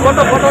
Photo photo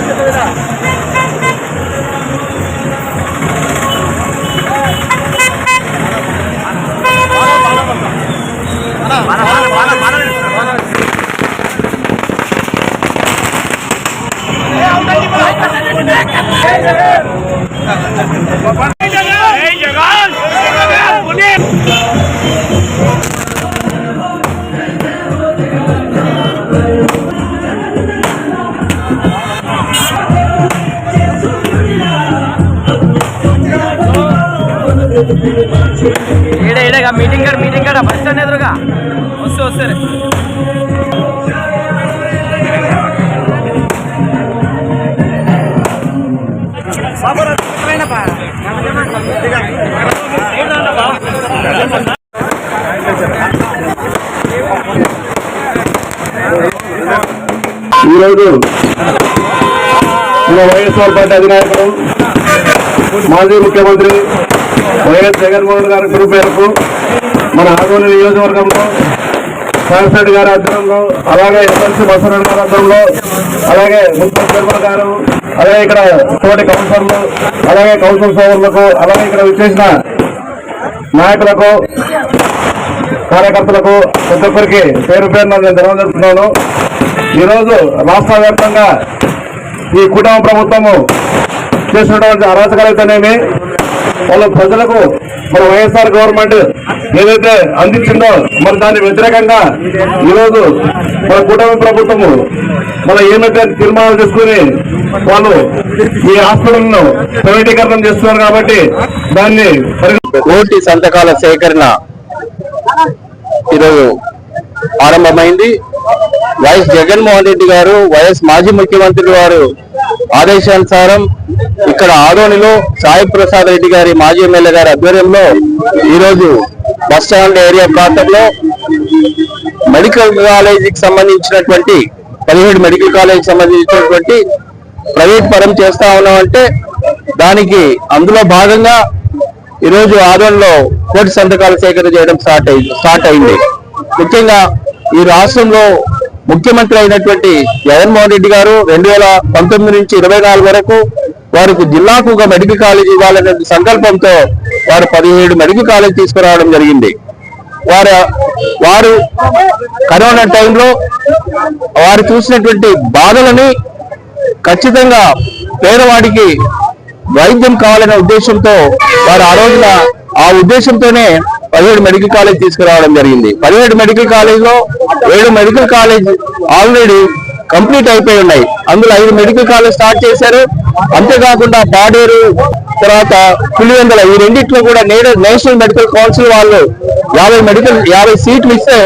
meeting bus stand एदुरुगा वस्ते YSR party అధినాయకుడు మాజీ ముఖ్యమంత్రి వైఎస్ జగన్మోహన్ గారి పిలుపు మేరకు మన ఆదోని నియోజకవర్గంలో సాంసరెడ్డి గారి ఆధ్వర్యంలో, అలాగే ఎమ్మెల్సీ బసవరెడ్డి గారి ఆధ్వర్యంలో, అలాగే మున్సిపల్ చైర్మన్ గారు, అలాగే ఇక్కడ తోటి కౌన్సిలర్లు, అలాగే కౌన్సిల్ సోదరులకు, అలాగే ఇక్కడ విచ్చేసిన నాయకులకు, కార్యకర్తలకు ప్రతి ఒక్కరికి పేరు పేరున నేను ధన్యవాదాలు. ఈరోజు రాష్ట్ర వ్యాప్తంగా ఈ కుటుంబ ప్రభుత్వము చేసినటువంటి అరాచకాలైతేనేమి, వాళ్ళ ప్రజలకు మన వైఎస్ఆర్ గవర్నమెంట్ ఏదైతే అందించిందో మరి దాని వ్యతిరేకంగా ఈరోజు మన కూటమి ప్రభుత్వము మన ఏమైతే తీర్మానాలు చేసుకుని వాళ్ళు ఈ హాస్పిటల్ను ప్రైవేటీకరణం చేస్తున్నారు కాబట్టి దాన్ని కోటి సంతకాల సేకరణ ఈరోజు ఆరంభమైంది. వైఎస్ జగన్మోహన్ రెడ్డి గారు, వైఎస్ మాజీ ముఖ్యమంత్రి గారు ఆదేశానుసారం ఇక్కడ ఆదోనిలో సాయి ప్రసాద్ రెడ్డి గారి మాజీ ఎమ్మెల్యే గారి ఆధ్వర్యంలో ఈరోజు బస్టాండ్ ఏరియా ప్రాంతంలో మెడికల్ కాలేజీకి సంబంధించినటువంటి 17 మెడికల్ కాలేజీకి సంబంధించినటువంటి ప్రైవేట్ పరం చేస్తా ఉన్నామంటే దానికి అందులో భాగంగా ఈరోజు ఆదోనిలో కోటి సంతకాల సేకరణ చేయడం స్టార్ట్ అయింది. ముఖ్యంగా ఈ రాష్ట్రంలో ముఖ్యమంత్రి అయినటువంటి జగన్మోహన్ రెడ్డి గారు 2019 నుంచి 24 వరకు వారికి జిల్లాకు ఒక మెడికల్ కాలేజ్ ఇవ్వాలనే సంకల్పంతో వారు 17 మెడికల్ కాలేజ్ తీసుకురావడం జరిగింది. వారు కరోనా టైంలో వారు చూసినటువంటి బాధలని ఖచ్చితంగా పేదవాడికి వైద్యం కావాలనే ఉద్దేశంతో వారు ఆ రోజున ఆ ఉద్దేశంతోనే 17 మెడికల్ కాలేజ్ తీసుకురావడం జరిగింది. 17 మెడికల్ కాలేజ్లో 7 మెడికల్ కాలేజ్ ఆల్రెడీ కంప్లీట్ అయిపోయి ఉన్నాయి. అందులో 5 మెడికల్ కాలేజ్ స్టార్ట్ చేశారు. అంతేకాకుండా పాడేరు, తర్వాత పులివెందుల, ఈ రెండిట్లో కూడా నేషనల్ మెడికల్ కౌన్సిల్ వాళ్ళు 50 సీట్లు ఇస్తే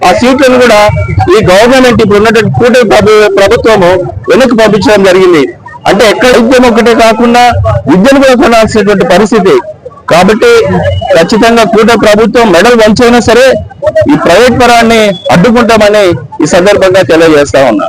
ఆ సీట్లను కూడా ఈ గవర్నమెంట్ ఇప్పుడు ఉన్నటువంటి కూటమి ప్రభుత్వము వెనక్కి పంపించడం జరిగింది. అంటే ఎక్కడ వైద్యం ఒకటే కాకుండా విద్యను కూడా కొనాల్సినటువంటి పరిస్థితి. కాబట్టి ఖచ్చితంగా కూటమి ప్రభుత్వం మెడల్ వంచైనా సరే ఈ ప్రైవేట్ పరాన్ని అడ్డుకుంటామని ఈ సందర్భంగా తెలియజేస్తా ఉన్నా.